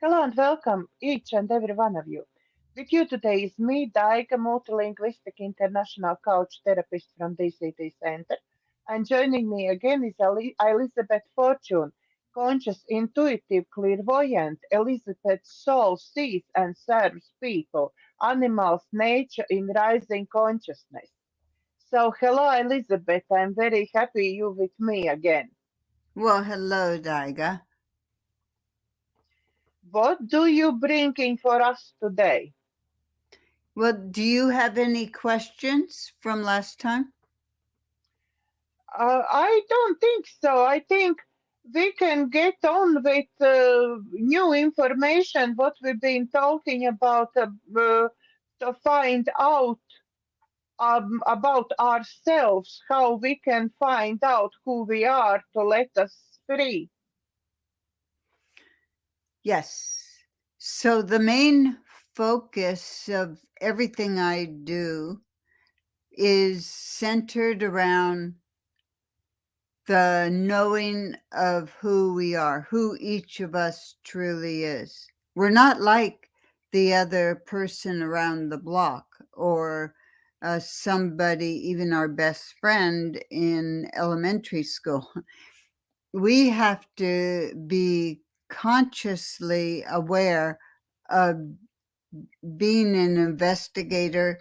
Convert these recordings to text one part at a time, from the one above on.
Hello and welcome, each and every one of you. With you today is me, Daiga, multilinguistic international coach therapist from DCT Center. And joining me again is Elizabeth Fortune, conscious, intuitive, clairvoyant. Elizabeth's soul sees and serves people, animals, nature in rising consciousness. So, hello, Elizabeth. I'm very happy you with me again. Well, hello, Daiga. What do you bring in for us today? Well, do you have any questions from last time? I don't think so. I think we can get on with new information, what we've been talking to find out about ourselves, how we can find out who we are to let us free. Yes. So, the main focus of everything I do is centered around the knowing of who we are, who each of us truly is. We're not like the other person around the block or somebody, even our best friend in elementary school. We have to be consciously aware of being an investigator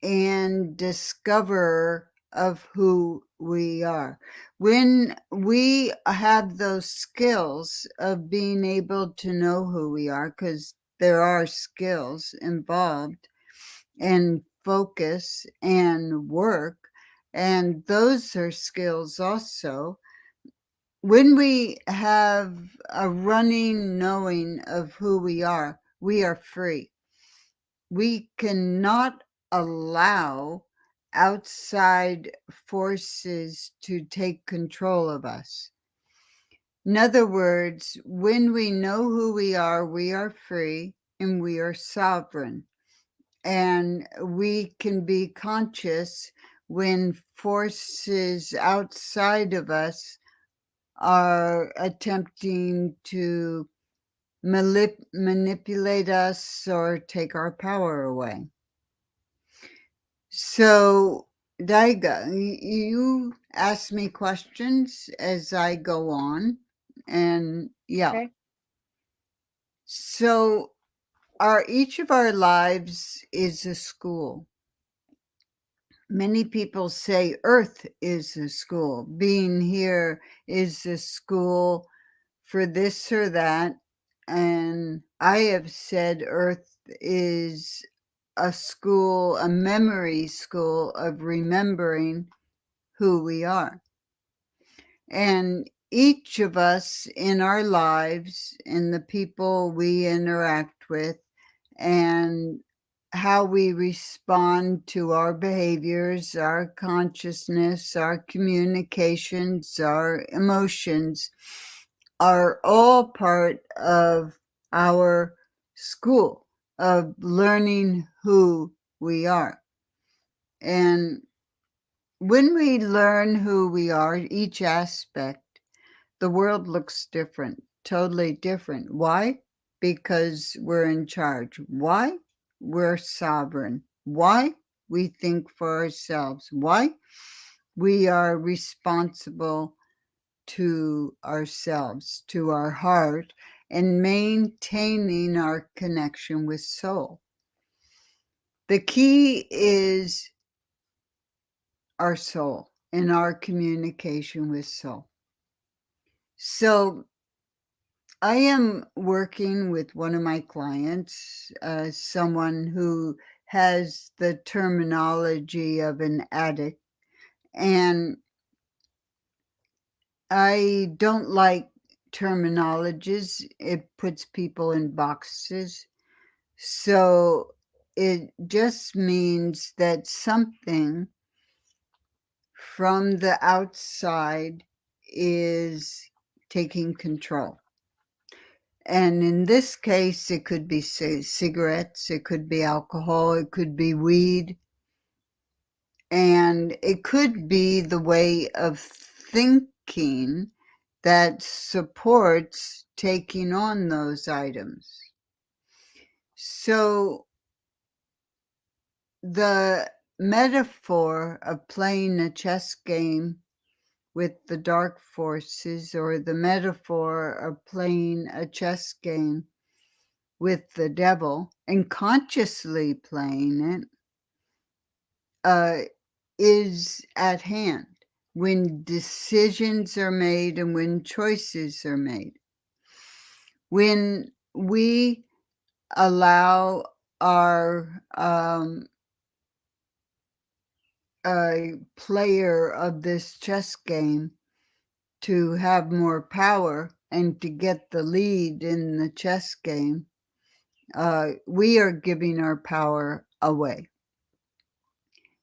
and discoverer of who we are. When we have those skills of being able to know who we are, because there are skills involved, and focus and work, and those are skills also. When we have a running knowing of who we are free. We cannot allow outside forces to take control of us. In other words, when we know who we are free and we are sovereign. And we can be conscious when forces outside of us are attempting to manipulate us or take our power away. So, Daiga, you ask me questions as I go on. And yeah, Okay. so each of our lives is a school. Many people say Earth is a school. Being here is a school for this or that. And I have said Earth is a school, a memory school of remembering who we are. And each of us in our lives and the people we interact with and how we respond to our behaviors, our consciousness, our communications, our emotions are all part of our school of learning who we are. And when we learn who we are, each aspect, the world looks different, totally different. Why? Because we're in charge. Why? We're sovereign. Why? We think for ourselves. Why? We are responsible to ourselves, to our heart, and maintaining our connection with soul. The key is our soul and our communication with soul. So I am working with one of my clients, someone who has the terminology of an addict, and I don't like terminologies. It puts people in boxes. So it just means that something from the outside is taking control. And in this case, it could be cigarettes, it could be alcohol, it could be weed, and it could be the way of thinking that supports taking on those items. So the metaphor of playing a chess game with the dark forces, or the metaphor of playing a chess game with the devil and consciously playing it, is at hand when decisions are made and when choices are made. When we allow our player of this chess game to have more power and to get the lead in the chess game, we are giving our power away.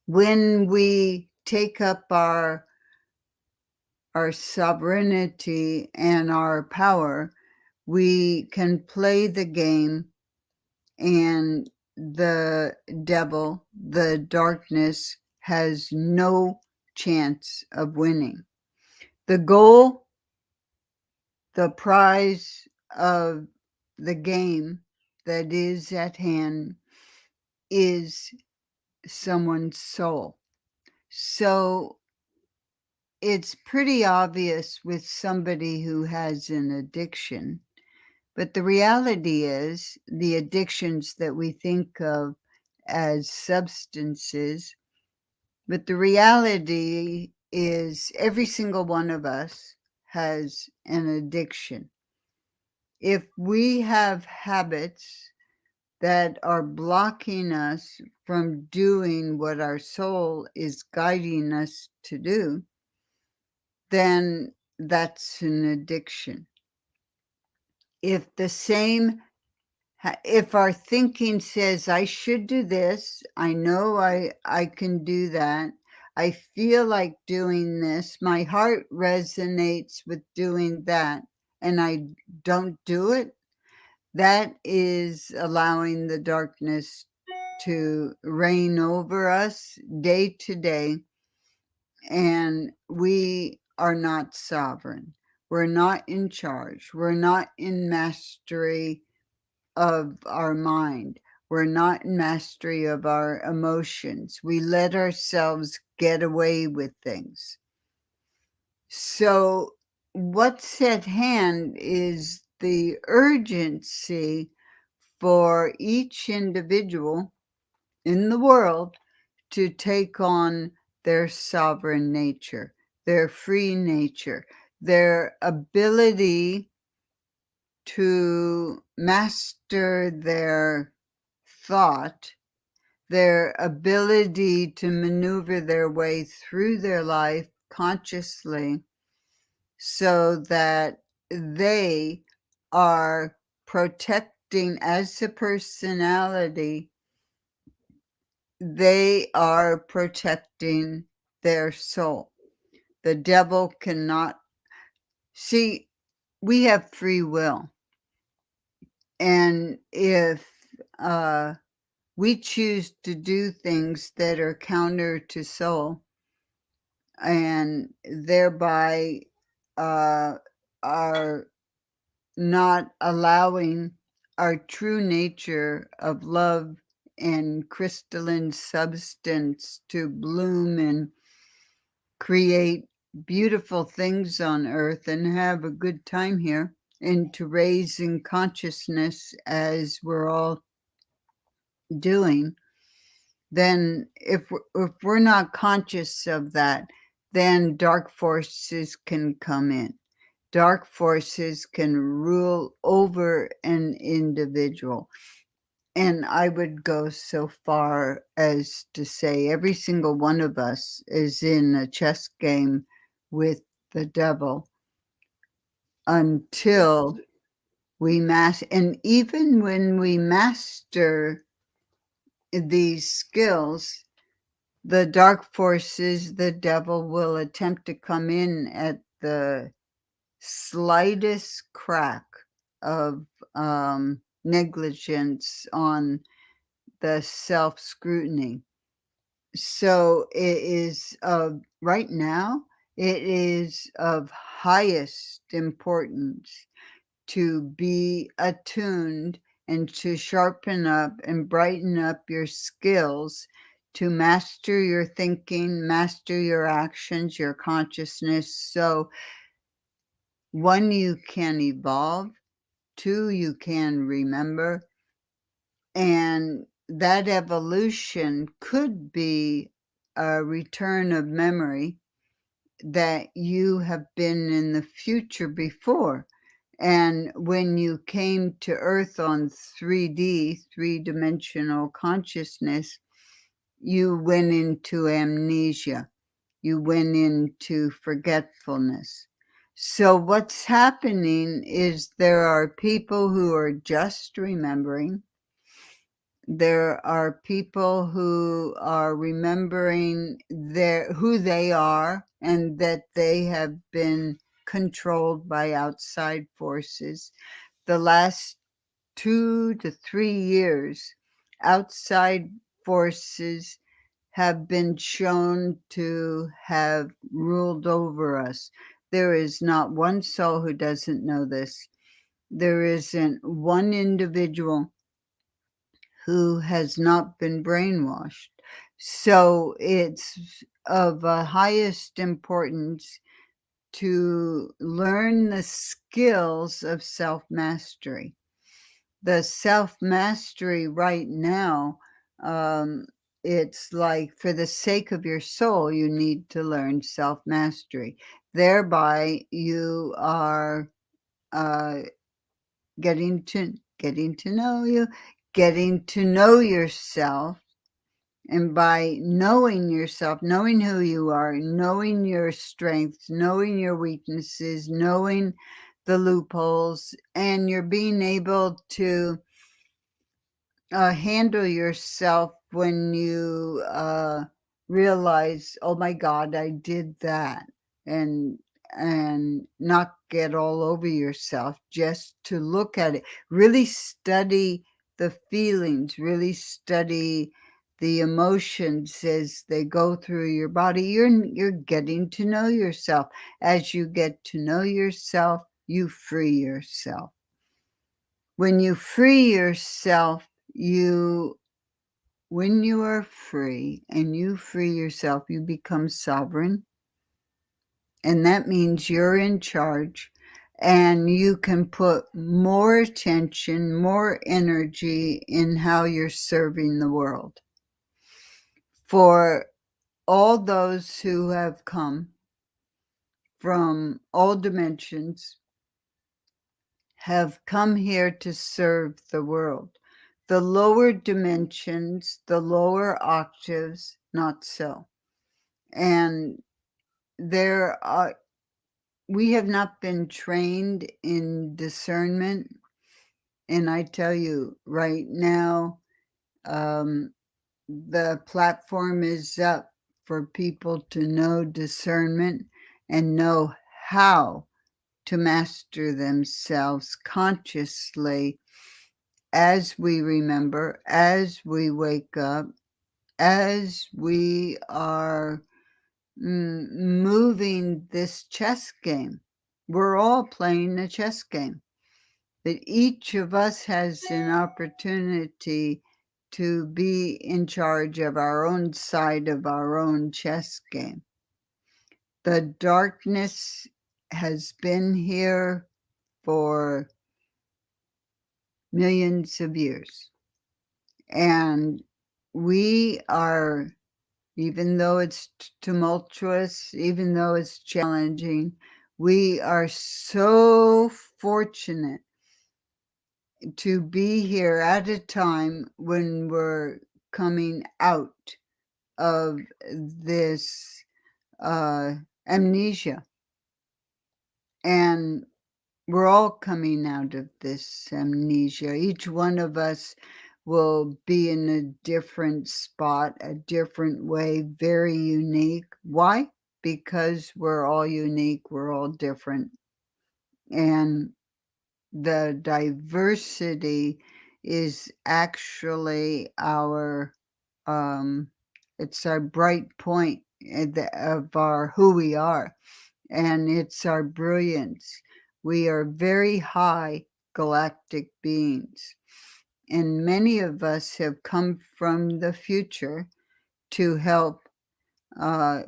When we take up our sovereignty and our power, we can play the game, and the devil, the darkness, has no chance of winning. The goal, the prize of the game that is at hand is someone's soul. So it's pretty obvious with somebody who has an addiction, but the reality is the addictions that we think of as substances, but the reality is every single one of us has an addiction. If we have habits that are blocking us from doing what our soul is guiding us to do, then that's an addiction. If the same, if our thinking says, I should do this, I know I can do that, I feel like doing this, my heart resonates with doing that, and I don't do it, that is allowing the darkness to reign over us day to day, and we are not sovereign. We're not in charge. We're not in mastery of our mind. We're not in mastery of our emotions. We let ourselves get away with things. So, what's at hand is the urgency for each individual in the world to take on their sovereign nature, their free nature, their ability to master their thought, their ability to maneuver their way through their life consciously so that they are protecting, as a personality, they are protecting their soul. The devil cannot see, we have free will. And if we choose to do things that are counter to soul and thereby are not allowing our true nature of love and crystalline substance to bloom and create beautiful things on earth and have a good time here, and to raise in consciousness as we're all doing, then if we're not conscious of that, then dark forces can come in. Dark forces can rule over an individual. And I would go so far as to say every single one of us is in a chess game with the devil until Yes. we master. And even when we master these skills, the dark forces, the devil will attempt to come in at the slightest crack of negligence on the self scrutiny. So it is right now, It is of highest importance to be attuned and to sharpen up and brighten up your skills to master your thinking, master your actions, your consciousness. So, one, you can evolve, two, you can remember, and that evolution could be a return of memory that you have been in the future before. And when you came to Earth on 3D, three dimensional consciousness, you went into amnesia. You went into forgetfulness. So, what's happening is there are people who are just remembering. There are people who are remembering who they are and that they have been controlled by outside forces. The last 2 to 3 years, outside forces have been shown to have ruled over us. There is not one soul who doesn't know this. There isn't one individual who has not been brainwashed. So it's of highest importance to learn the skills of self mastery. The self mastery right now, um, it's like for the sake of your soul, you need to learn self mastery. Thereby, you are uh, getting to know you, getting to know yourself. And by knowing yourself, knowing who you are, knowing your strengths, knowing your weaknesses, knowing the loopholes, and you're being able to handle yourself when you realize, oh my God, I did that, and not get all over yourself. Just to look at it, really study the feelings, really study the emotions as they go through your body. You're getting to know yourself. As you get to know yourself, you free yourself. When you free yourself, when you are free and you free yourself, you become sovereign. And that means you're in charge and you can put more attention, more energy in how you're serving the world. For all those who have come from all dimensions, have come here to serve the world. The lower dimensions, the lower octaves, not so. And there are, we have not been trained in discernment. And I tell you right now, the platform is up for people to know discernment and know how to master themselves consciously as we remember, as we wake up, as we are moving this chess game. We're all playing a chess game, but each of us has an opportunity to be in charge of our own side of our own chess game. The darkness has been here for millions of years. And we are, even though it's tumultuous, even though it's challenging, we are so fortunate to be here at a time when we're coming out of this amnesia. And we're all coming out of this amnesia. Each one of us will be in a different spot, a different way, very unique. Why? Because we're all unique, we're all different. And the diversity is actually our it's our bright point of our who we are, and it's our brilliance. We are very high galactic beings, and many of us have come from the future to help uh,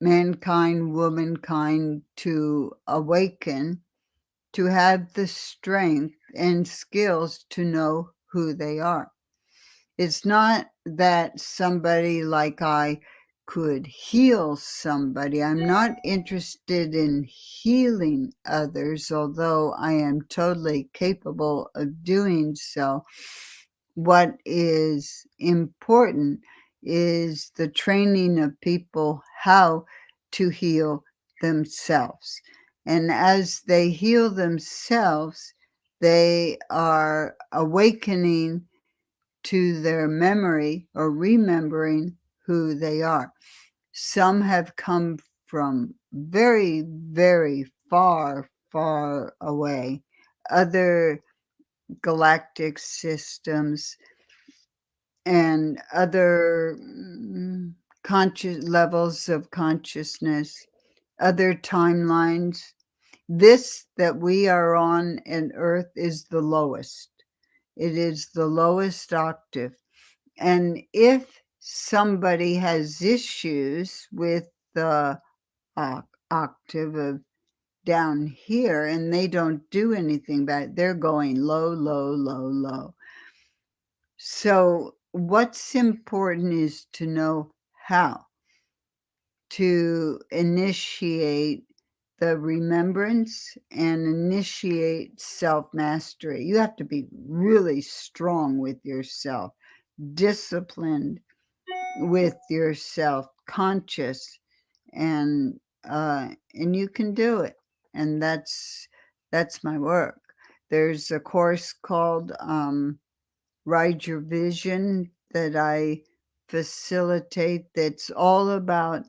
mankind, womankind to awaken, to have the strength and skills to know who they are. It's not that somebody like I could heal somebody. I'm not interested in healing others, although I am totally capable of doing so. What is important is the training of people how to heal themselves. And as they heal themselves, they are awakening to their memory or remembering who they are. Some have come from very, very far, far away. Other galactic systems and other conscious levels of consciousness, other timelines. This that we are on in Earth is the lowest. It is the lowest octave. And if somebody has issues with the octave of down here and they don't do anything about it, they're going low, low, low, low. So, what's important is to know how to initiate the remembrance and initiate self mastery. You have to be really strong with yourself, disciplined with yourself, conscious, and you can do it. And that's my work. There's a course called Ride Your Vision that I facilitate, that's all about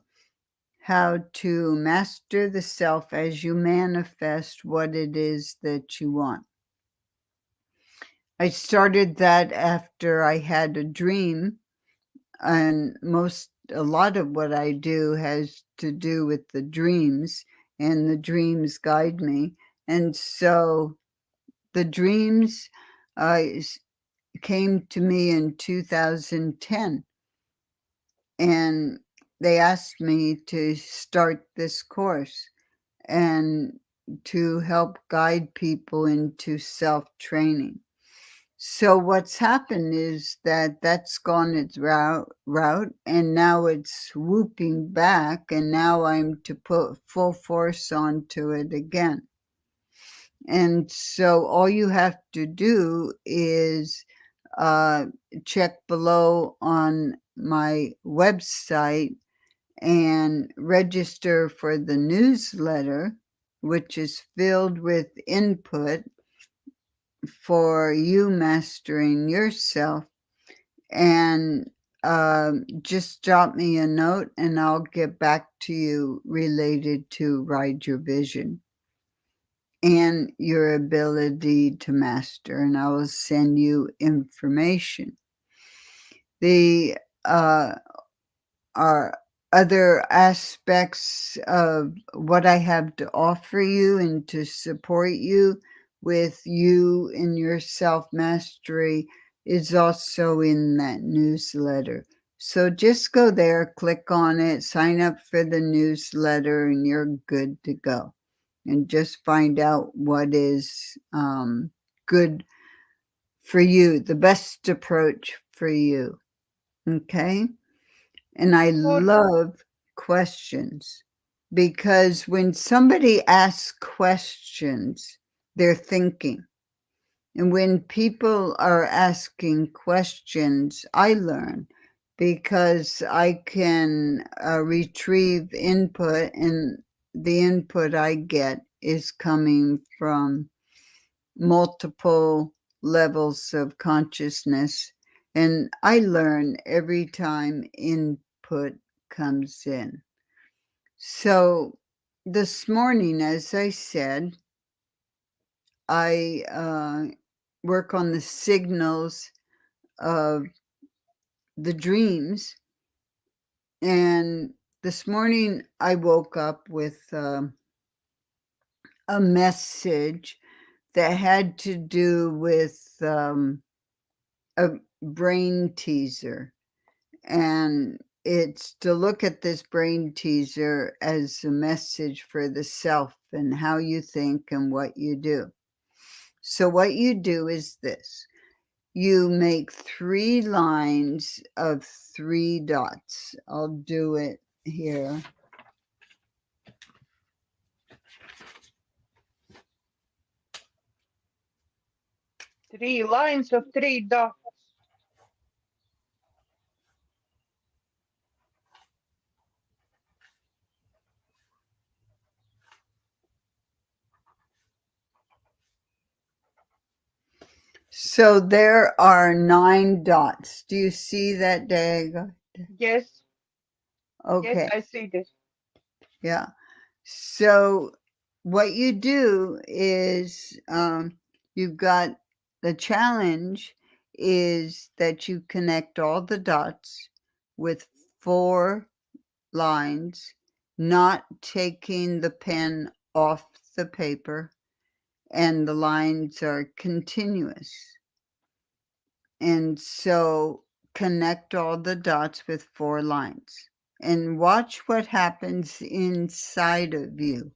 how to master the self as you manifest what it is that you want. I started that after I had a dream, and a lot of what I do has to do with the dreams, and the dreams guide me. And so the dreams came to me in 2010, and they asked me to start this course and to help guide people into self training. So what's happened is that that's gone its route, and now it's swooping back, and now I'm to put full force onto it again. And so all you have to do is uh, check below on my website and register for the newsletter, which is filled with input for you mastering yourself. And just drop me a note and I'll get back to you related to Ride Your Vision and your ability to master, and I will send you information. The are other aspects of what I have to offer you and to support you with you in your self mastery is also in that newsletter. So just go there, click on it, sign up for the newsletter, and you're good to go. And just find out what is good for you, the best approach for you. Okay? And I For love questions, because when somebody asks questions, they're thinking. And when people are asking questions, I learn, because I can retrieve input, and the input I get is coming from multiple levels of consciousness. And I learn every time input comes in. So this morning, as I said, I work on the signals of the dreams, and This morning I woke up with a message that had to do with a brain teaser. And it's to look at this brain teaser as a message for the self and how you think and what you do. So, what you do is this: you make 3 lines of 3 dots. I'll do it here. 3 lines of 3 dots. So there are 9 dots. Do you see that, Daiga? Yes, yes, Okay, I see this. yeah. So what you do is you've got the challenge is that you connect all the dots with 4 lines, not taking the pen off the paper, and the lines are continuous. And so connect all the dots with 4 lines and watch what happens inside of you.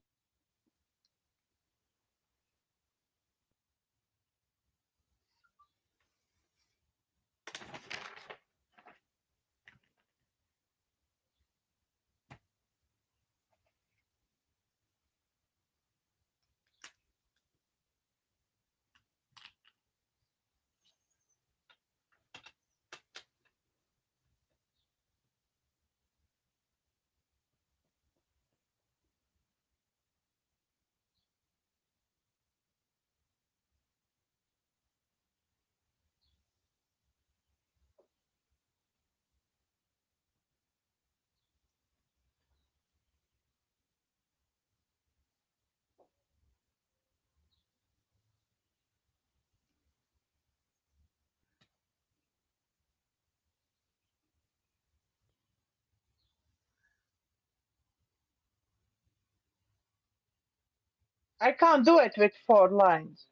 I can't do it with 4 lines.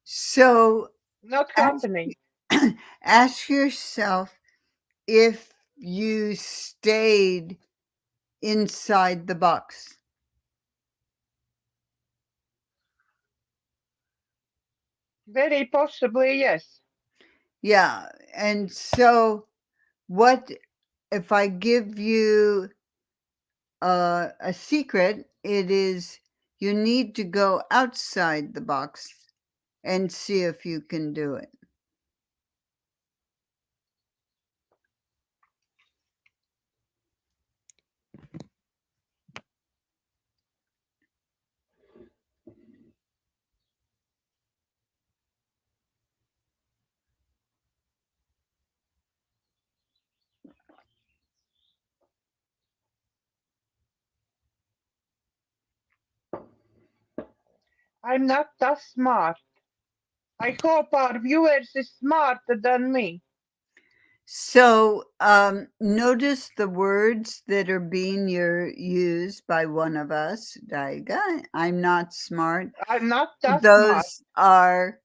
So Not ask, happening. ask yourself if you stayed inside the box. Very possibly, yes. Yeah. And so, what if I give you a secret? It is you need to go outside the box and see if you can do it. I'm not that smart. I hope our viewers is smarter than me. So, notice the words that are being used by one of us, Daiga. I'm not smart. I'm not that smart. Those are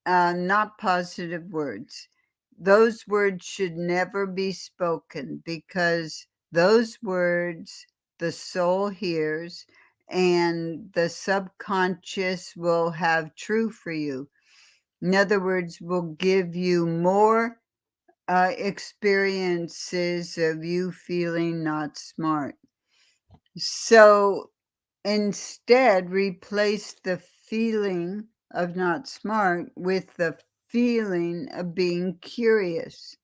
not positive words. Those words should never be spoken because those words the soul hears and the subconscious will have true for you. In other words, will give you more experiences of you feeling not smart. So instead, replace the feeling of not smart with the feeling of being curious.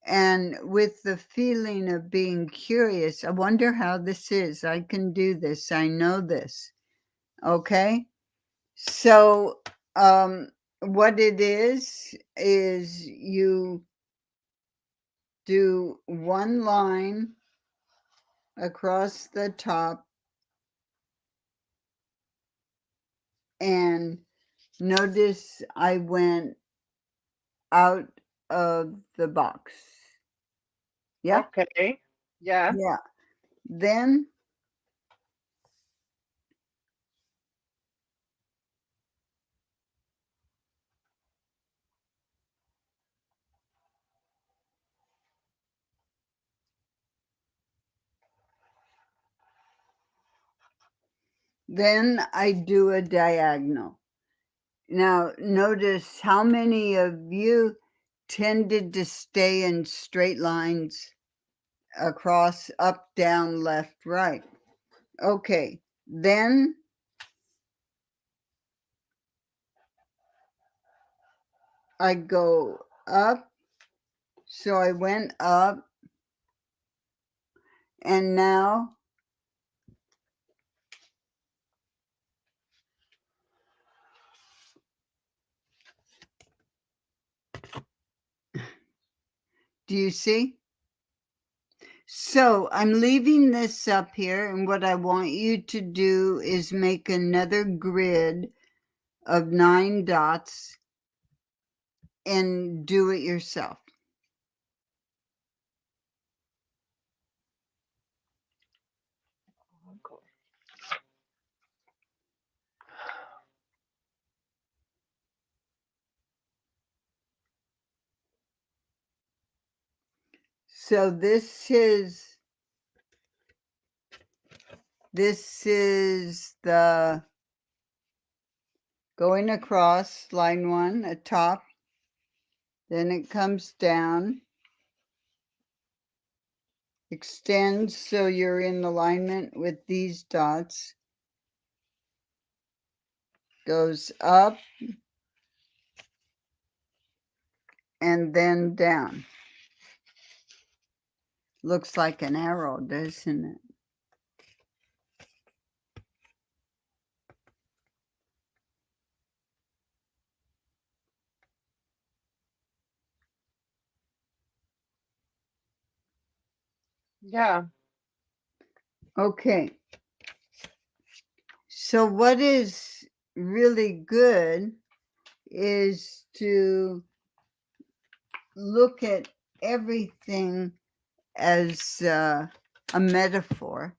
And with the feeling of being curious, I wonder how this is. I can do this. I know this. Okay. So, what it is you do 1 line across the top and notice I went out of the box. Yeah? Okay. Yeah. Yeah. Then I do a diagonal. Now, notice how many of you tended to stay in straight lines across, up, down, left, right. Okay, then I go up. So I went up, and now do you see? So I'm leaving this up here, and what I want you to do is make another grid of 9 dots and do it yourself. So this is the going across line 1 at top, then it comes down, extends so you're in alignment with these dots, goes up, and then down. Looks like an arrow, doesn't it? Yeah. Okay. So what is really good is to look at everything as a metaphor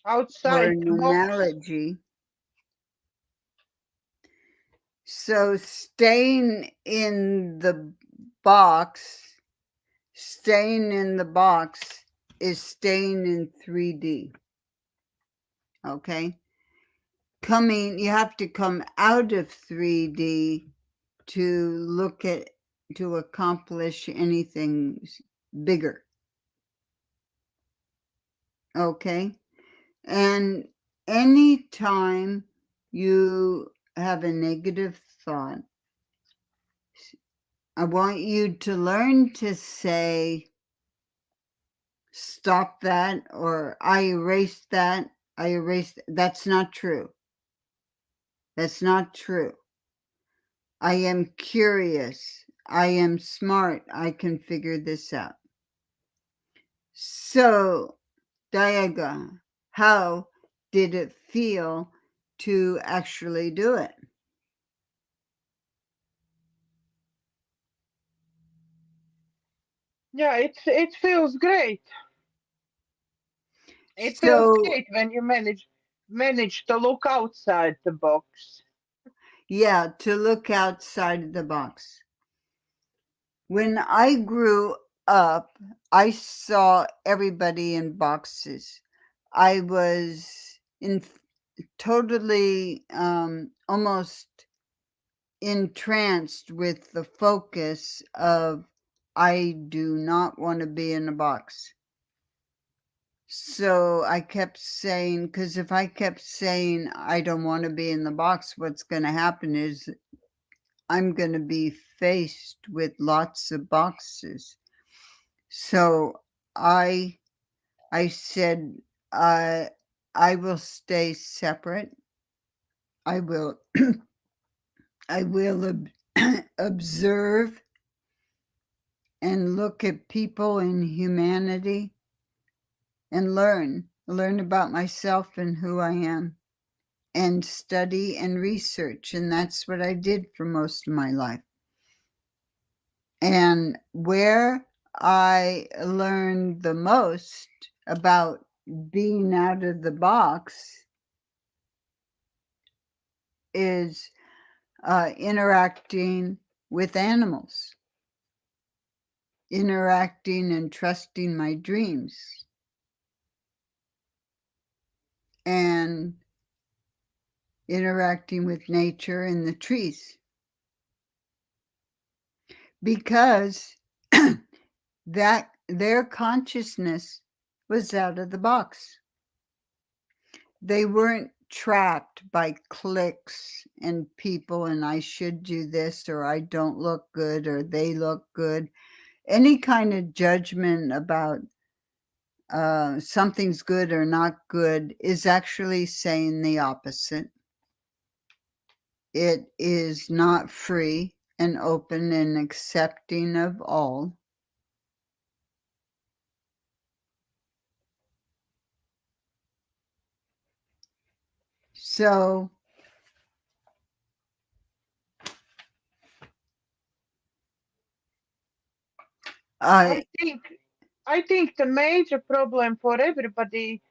or Outside an the box. analogy. So staying in the box is staying in 3D. Okay? You have to come out of 3D to accomplish anything bigger. Okay? And anytime you have a negative thought, I want you to learn to say, stop that, or I erased that. That's not true. That's not true. I am curious. I am smart. I can figure this out. So, Daiga, how did it feel to actually do it? Yeah, it feels great. It feels So, great when you manage to look outside the box. yeah, to look outside the box. When I grew up, I saw everybody in boxes. I was totally almost entranced with the focus of I do not want to be in a box. So I kept saying, because if I kept saying I don't want to be in the box, what's going to happen is I'm going to be faced with lots of boxes. So I said, I will stay separate. I will I will observe and look at people and humanity and learn about myself and who I am, and study and research. And that's what I did for most of my life. And where I learned the most about being out of the box is interacting with animals, interacting and trusting my dreams, and interacting with nature and the trees. Because that their consciousness was out of the box. They weren't trapped by clicks and people and I should do this or I don't look good or they look good. Any kind of judgment about something's good or not good is actually saying the opposite. It is not free and open and accepting of all. So I I think I think the major problem for everybody,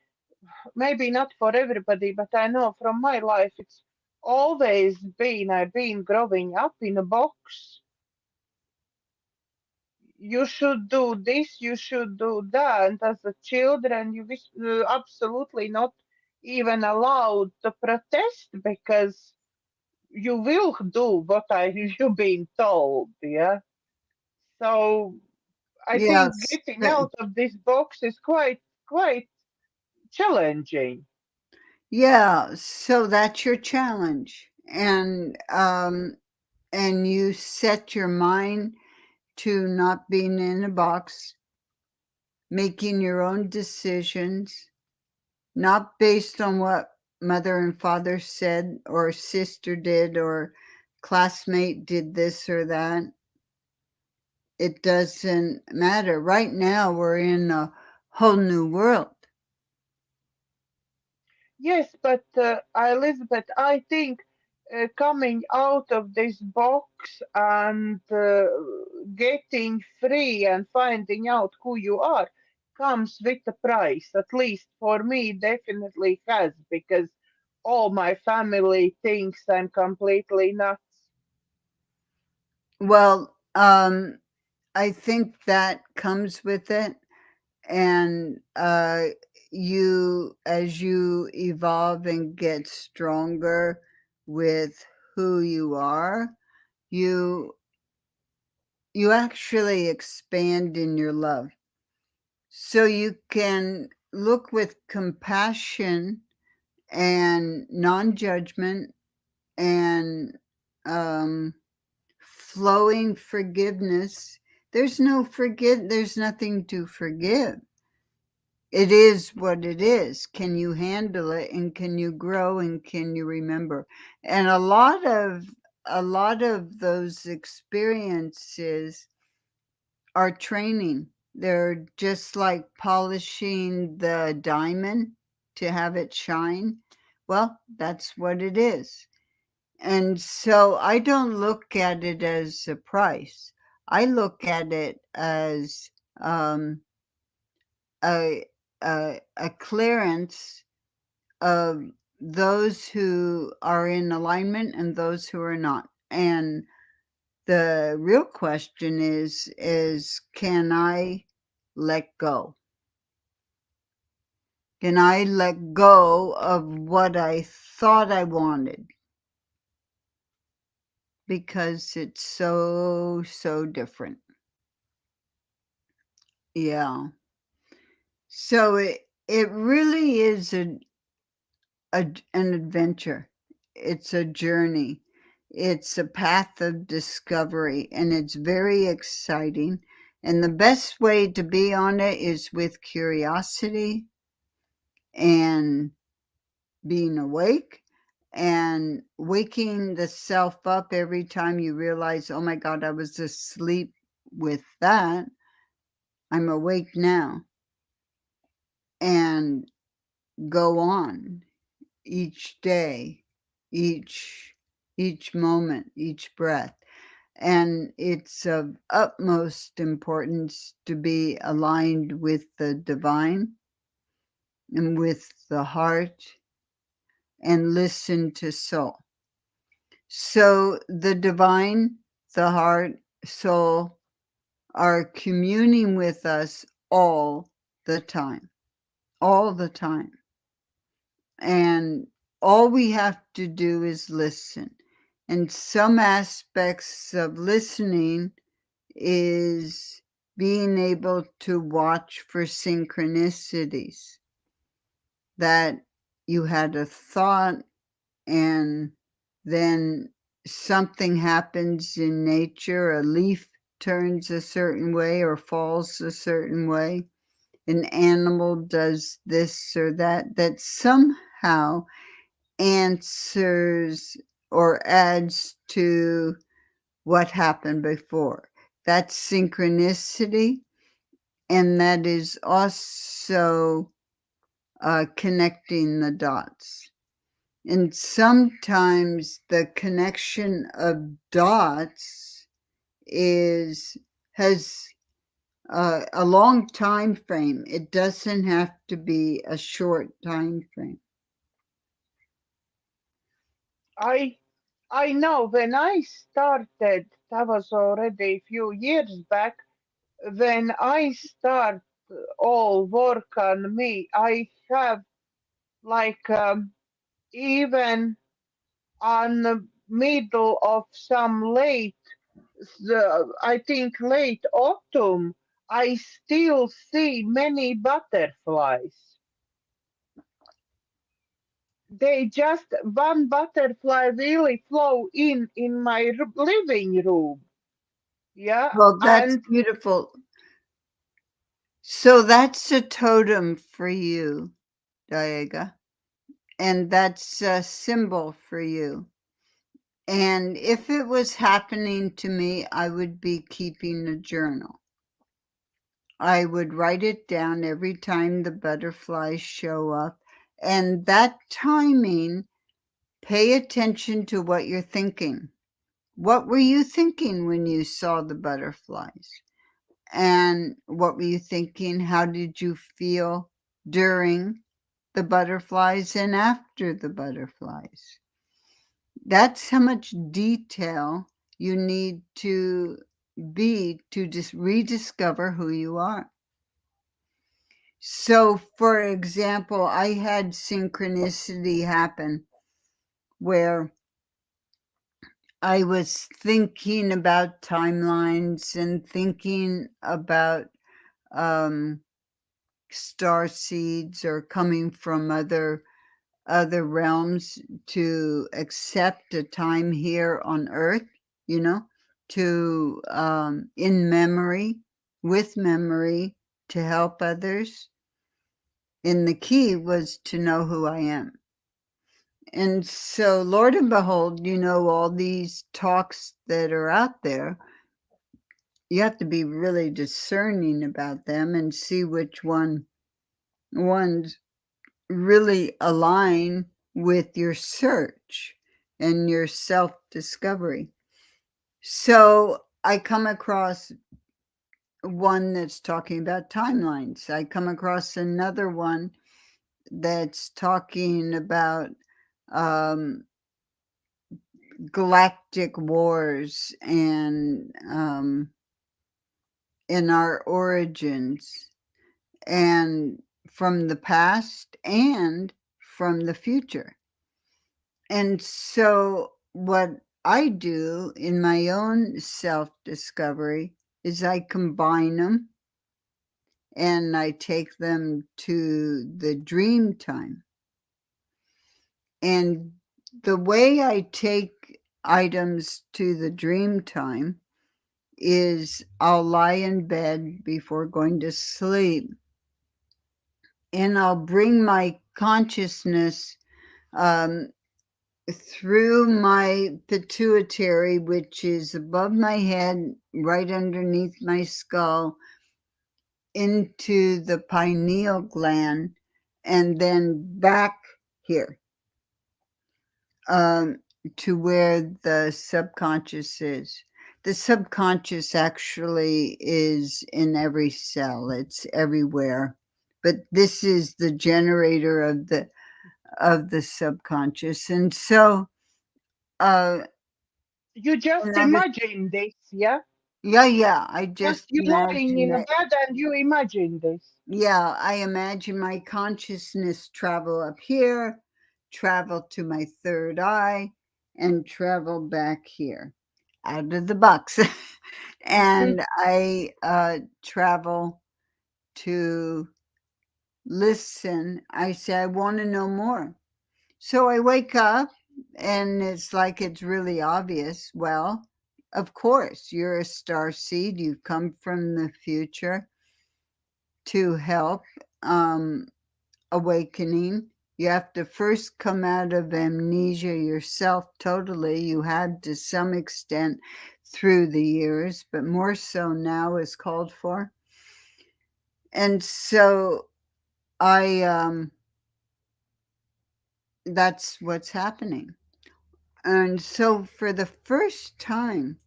maybe not for everybody, but I know from my life, it's always been I've been growing up in a box. You should do this, you should do that. And as a children, you wish absolutely not even allowed to protest because you will do what you've been told. Yeah. So I think yes, getting out of this box is quite challenging. yeah, so that's your challenge. And you set your mind to not being in a box, making your own decisions, not based on what mother and father said or sister did or classmate did this or that. It doesn't matter. Right now, we're in a whole new world. Yes, but Elizabeth, I think coming out of this box and getting free and finding out who you are comes with a price. At least for me, definitely has, because all my family thinks I'm completely nuts. Well, I think that comes with it. And you, as you evolve and get stronger with who you are, you you actually expand in your love. So you can look with compassion and non-judgment and um, flowing forgiveness. There's nothing to forgive. It is what it is. Can you handle it and can you grow and can you remember? And a lot of those experiences are training. They're just like polishing the diamond to have it shine. Well, that's what it is. And so I don't look at it as a price. I look at it as um, a, a clearance of those who are in alignment and those who are not. And the real question is can I let go? Can I let go of what I thought I wanted? Because it's so different. Yeah. So it really is an adventure. It's a journey. It's a path of discovery, and it's very exciting. And the best way to be on it is with curiosity and being awake and waking the self up every time you realize, oh my God, I was asleep with that. I'm awake now. And go on each day, each moment, each breath. And it's of utmost importance to be aligned with the divine and with the heart and listen to soul. So the divine, the heart, soul are communing with us all the time, all the time. And all we have to do is listen. And some aspects of listening is being able to watch for synchronicities, that you had a thought and then something happens in nature, a leaf turns a certain way or falls a certain way, an animal does this or that, that somehow answers or adds to what happened before. That's synchronicity, and that is also connecting the dots. And sometimes the connection of dots is has a long time frame. It doesn't have to be a short time frame. I I know when I started, that was already a few years back, when I start all work on me, I have like even on the middle of some late, I think late autumn, I still see many butterflies. They just one butterfly really flew in my living room. Yeah, Well, that's and beautiful. So that's a totem for you, Daiga, and that's a symbol for you. And if it was happening to me, I would be keeping a journal. I would write it down every time the butterflies show up. And that timing, pay attention to what you're thinking. What were you thinking when you saw the butterflies? And what were you thinking? How did you feel during the butterflies and after the butterflies? That's how much detail you need to be to just rediscover who you are. So, for example, I had synchronicity happen where I was thinking about timelines and thinking about um, star seeds or coming from other realms to accept a time here on Earth, you know, to in memory, with memory, to help others. And the key was to know who I am. And so, Lord and behold, all these talks that are out there, you have to be really discerning about them and see which ones really align with your search and your self discovery. So I come across one that's talking about timelines. I come across another one that's talking about um, galactic wars and in our origins and from the past and from the future. And so, what I do in my own self discovery is I combine them and I take them to the dream time. And the way I take items to the dream time is I'll lie in bed before going to sleep and I'll bring my consciousness um, through my pituitary, which is above my head, right underneath my skull, into the pineal gland, and then back here um, to where the subconscious is. The subconscious actually is in every cell. It's everywhere. But this is the generator of the subconscious. And so uh You just and I was imagine this, yeah? yeah, I Just just you lying imagine in a that. bed and you imagine this. Yeah, I imagine my consciousness travel up here, travel to my third eye, and travel back here out of the box. Hmm. And I travel to listen. I say, I want to know more. So I wake up and it's like it's really obvious. Well, of course, you're a star seed. You've come from the future to help awakening. You have to first come out of amnesia yourself totally. You had to some extent through the years, but more so now is called for. And so I that's what's happening. And so for the first time,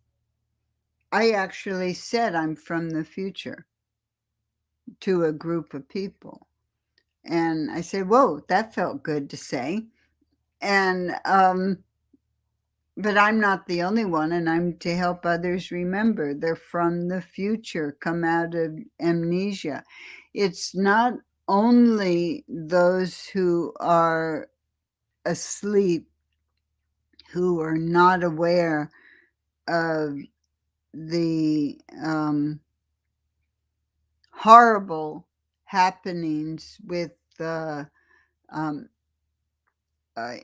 I actually said I'm from the future to a group of people. And I said, whoa, that felt good to say. And, but I'm not the only one, and I'm to help others remember they're from the future, come out of amnesia. It's not only those who are asleep who are not aware of the horrible happenings with the um,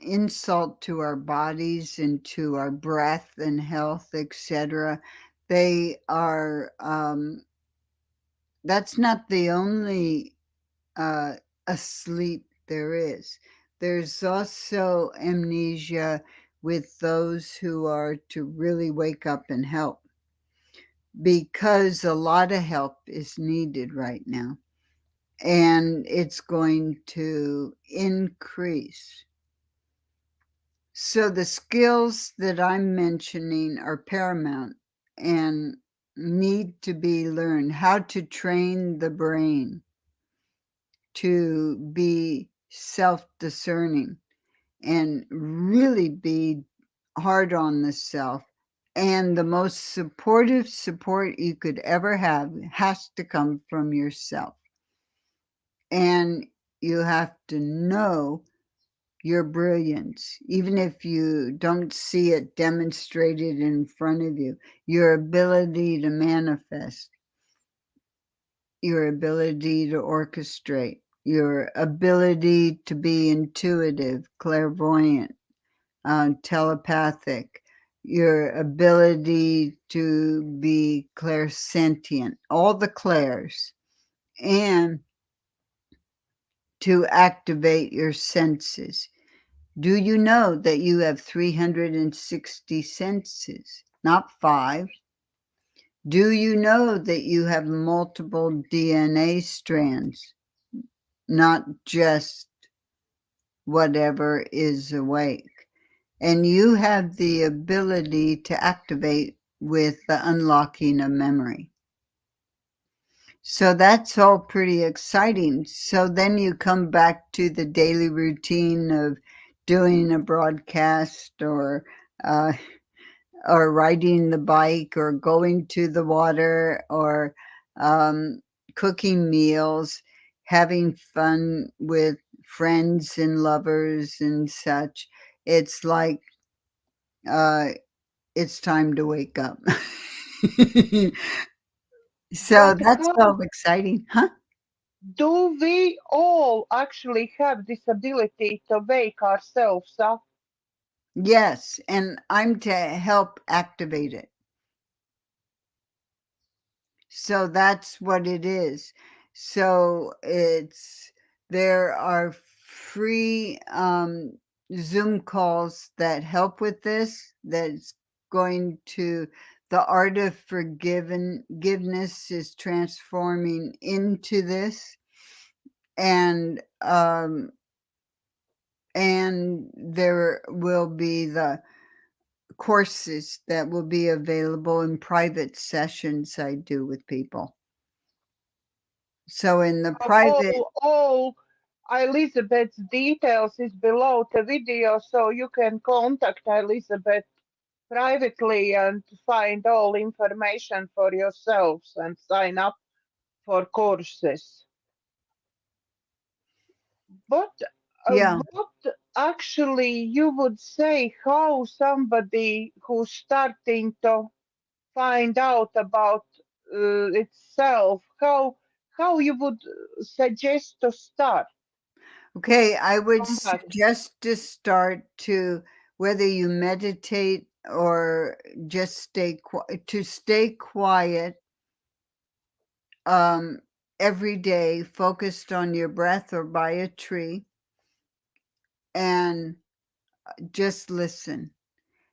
insult to our bodies and to our breath and health, etc. They are, that's not the only uh, asleep there is. There's also amnesia with those who are to really wake up and help because a lot of help is needed right now and it's going to increase. So the skills that I'm mentioning are paramount and need to be learned. How to train the brain to be self discerning and really be hard on the self. And the most supportive support you could ever have has to come from yourself. And you have to know your brilliance, even if you don't see it demonstrated in front of you, your ability to manifest, your ability to orchestrate, your ability to be intuitive, clairvoyant, telepathic, your ability to be clairsentient, all the clairs, and to activate your senses. Do you know that you have 360 senses, not five? Do you know that you have multiple DNA strands, not just whatever is awake? And you have the ability to activate with the unlocking of memory. So that's all pretty exciting. So then you come back to the daily routine of doing a broadcast uh, or riding the bike or going to the water or um, cooking meals, having fun with friends and lovers and such. It's like uh, it's time to wake up. So But that's how so exciting, huh? do we all actually have this ability to wake ourselves up? Yes, and I'm to help activate it. So that's what it is. So it's there are free Zoom calls that help with this. That's going to the art of forgiveness is transforming into this, and there will be the courses that will be available in private sessions I do with people. So in the private, All Elizabeth's details is below the video, so you can contact Elizabeth privately and find all information for yourselves and sign up for courses. But yeah. what actually you would say how somebody who's starting to find out about itself, how you would suggest to start? Okay, I would Contact. suggest to start to whether you meditate or just stay quiet um, every day, focused on your breath or by a tree, and just listen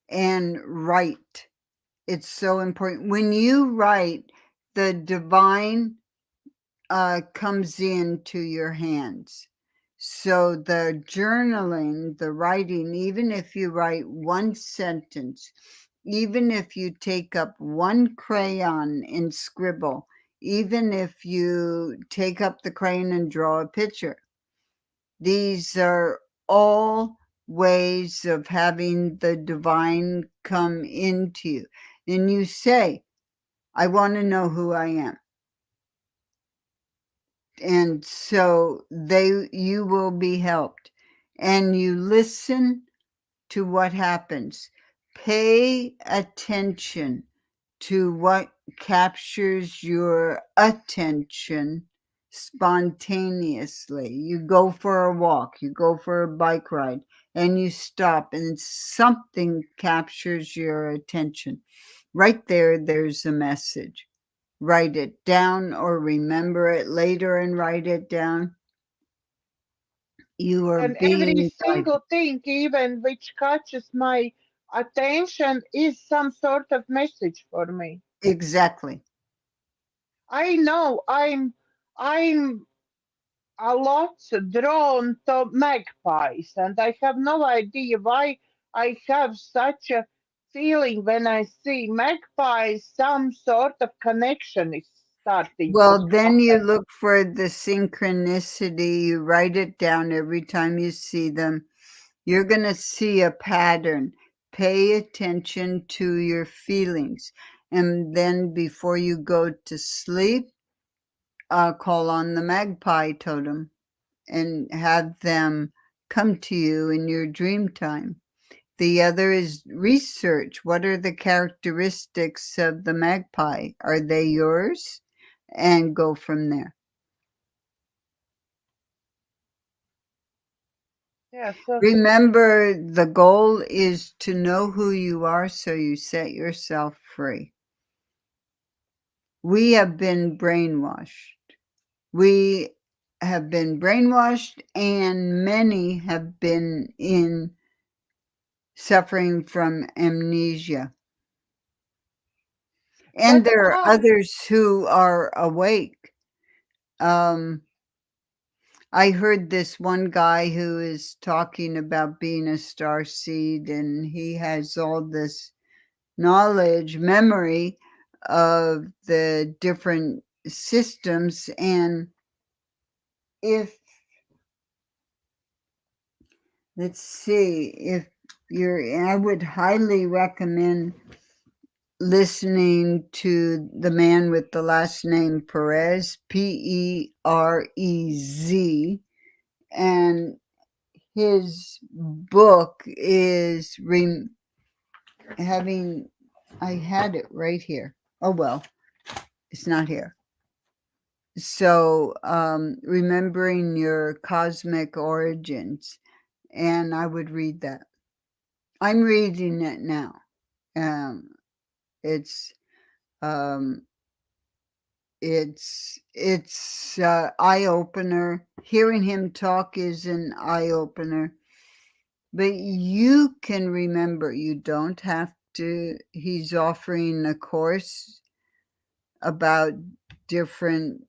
and write. It's so important. When you write, the divine comes into your hands. So the journaling, the writing, even if you write one sentence, even if you take up one crayon and scribble, even if you take up the crayon and draw a picture, these are all ways of having the divine come into you. And you say, I want to know who I am. And so you will be helped. And you listen to what happens. Pay attention to what captures your attention spontaneously. You go for a walk, you go for a bike ride, and you stop, and something captures your attention. Right there, there's a message. Write it down or remember it later and write it down. You are And every being guided. single thing, even which catches my attention, is some sort of message for me. Exactly. I know I'm a lot drawn to magpies, and I have no idea why I have such a feeling when I see magpies. Some sort of connection is starting to Well, then you happen. look for the synchronicity. You write it down every time you see them. You're going to see a pattern. Pay attention to your feelings. And then before you go to sleep, call on the magpie totem and have them come to you in your dream time. The other is research. What are the characteristics of the magpie? Are they yours? And go from there. Yeah, so Remember, the goal is to know who you are so you set yourself free. We have been brainwashed. We have been brainwashed, and many have been in suffering from amnesia. And but there are others who are awake. Um, I heard this one guy who is talking about being a star seed, and he has all this knowledge, memory of the different systems. And if, let's see, if I would highly recommend listening to the man with the last name Perez, Perez, and his book is having, I had it right here. Oh, well, it's not here. So, remembering your cosmic origins, and I would read that. I'm reading it now. Um, it's um, it's eye opener. Hearing him talk is an eye opener. But you can remember. You don't have to. He's offering a course about different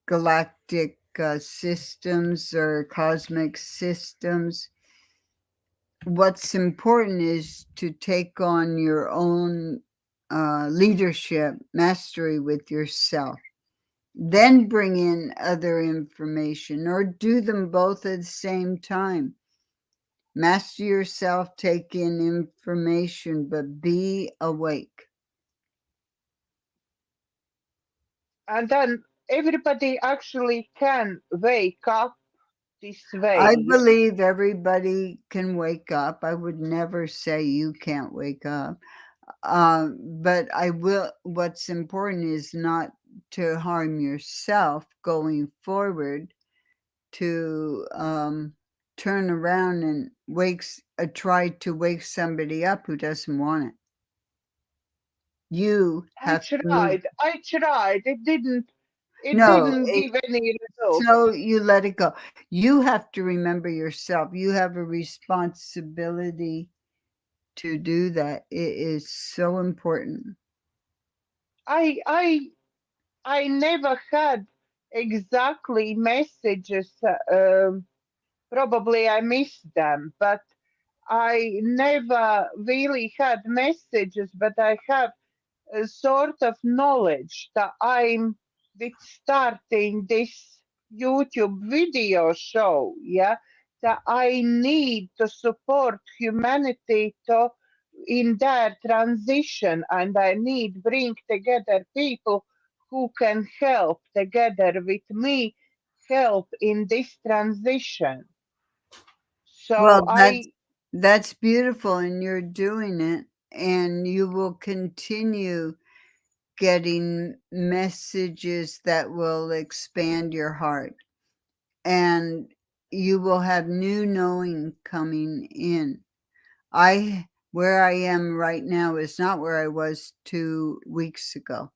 galactic systems or cosmic systems. what's important is to take on your own leadership mastery with yourself, then bring in other information or do them both at the same time. Master yourself, take in information, but be awake. And then everybody actually can wake up this I way. believe everybody can wake up. I would never say you can't wake up. But I will, what's important is not to harm yourself going forward, to turn around and try to wake somebody up who doesn't want it. You I have to move. tried. I tried. It No, didn't give any so results. you let it go. You have to remember yourself. You have a responsibility to do that. It is so important. I I I never had exactly messages. Probably I missed them, but I never really had messages. But I have a sort of knowledge that I'm with starting this YouTube video show, yeah, that I need to support humanity to in their transition, and I need bring together people who can help together with me help in this transition. Well, So that's beautiful, and you're doing it, and you will continue getting messages that will expand your heart, and you will have new knowing coming in. Where I am right now is not where I was 2 weeks ago.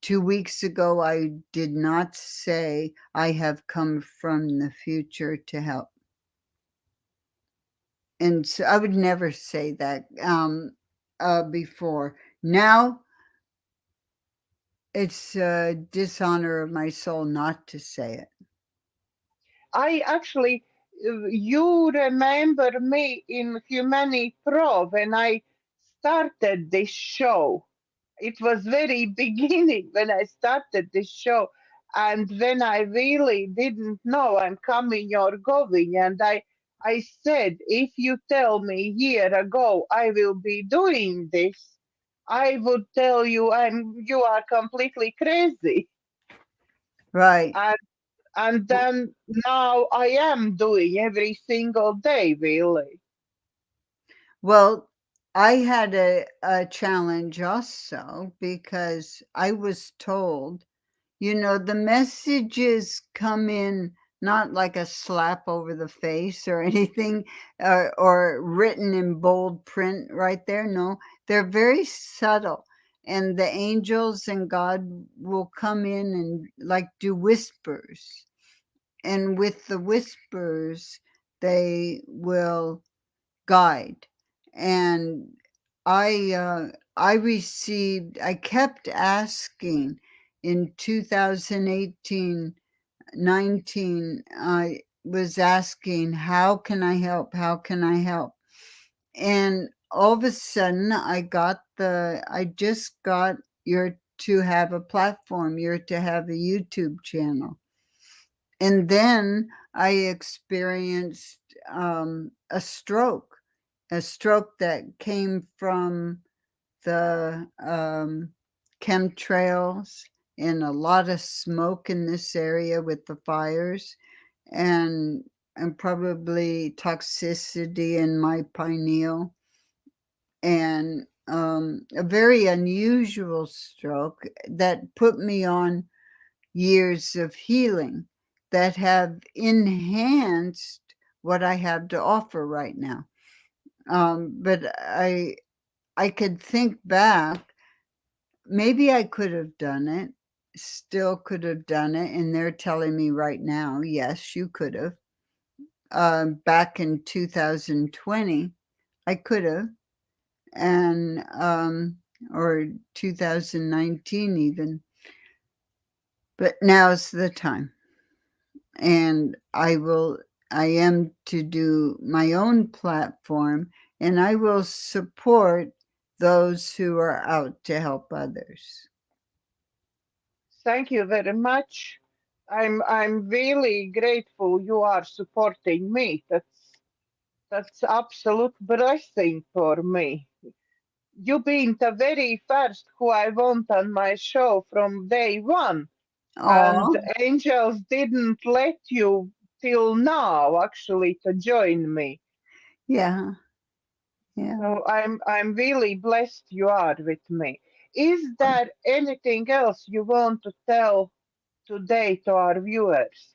2 weeks ago, I did not say I have come from the future to help. And so I would never say that before. Now it's a dishonor of my soul not to say it. I actually, you remember me in Humani Pro when I started this show. It was very beginning when I started this show, and when I really didn't know I'm coming or going, and I said, if you tell me year ago I will be doing this, I would tell you you are completely crazy. Right. And then now I am doing every single day, really. Well, I had a challenge also because I was told, the messages come in not like a slap over the face or anything, or written in bold print right there. No, they're very subtle. And the angels and God will come in and like do whispers. And with the whispers, they will guide. And I kept asking in 2018, 19, I was asking, how can I help? How can I help? And all of a sudden I just got, you're to have a platform, you're to have a YouTube channel. And then I experienced a stroke that came from the chemtrails and a lot of smoke in this area with the fires, and probably toxicity in my pineal, and a very unusual stroke that put me on years of healing that have enhanced what I have to offer right now. But I could think back, maybe I could have done it, still could have done it, and they're telling me right now, yes, you could have. Back in 2020, I could have, and or 2019 even, but now's the time, and I will. I am to do my own platform, and I will support those who are out to help others. Thank you very much. I'm really grateful you are supporting me. That's absolute blessing for me. You been the very first who I want on my show from day one, and Oh, angels didn't let you till now actually to join me. yeah, yeah. So I'm really blessed you are with me. Is there anything else you want to tell today to our viewers?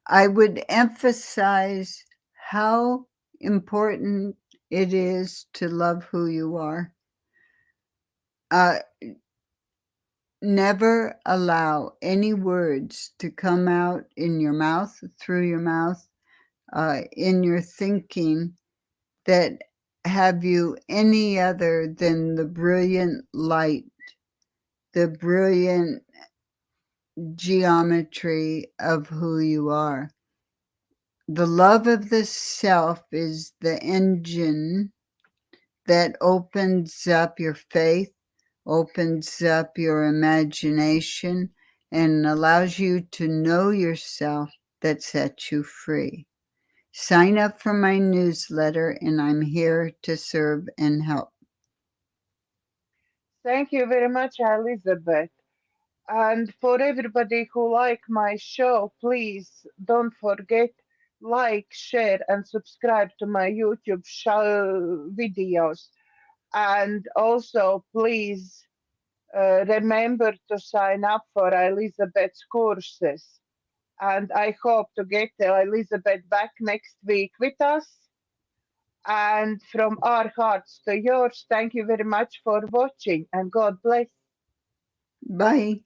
I would emphasize how important it is to love who you are. Uh, Never allow any words to come out in your mouth, through your mouth, in your thinking that have you any other than the brilliant light, the brilliant geometry of who you are. The love of the self is the engine that opens up your faith, opens up your imagination, and allows you to know yourself, that sets you free. Sign up for my newsletter, and I'm here to serve and help. Thank you very much, Elizabeth. And for everybody who like my show, please don't forget like, share, and subscribe to my YouTube show videos. And also, please remember to sign up for Elizabeth's courses. And I hope to get Elizabeth back next week with us. And from our hearts to yours, thank you very much for watching and God bless. Bye.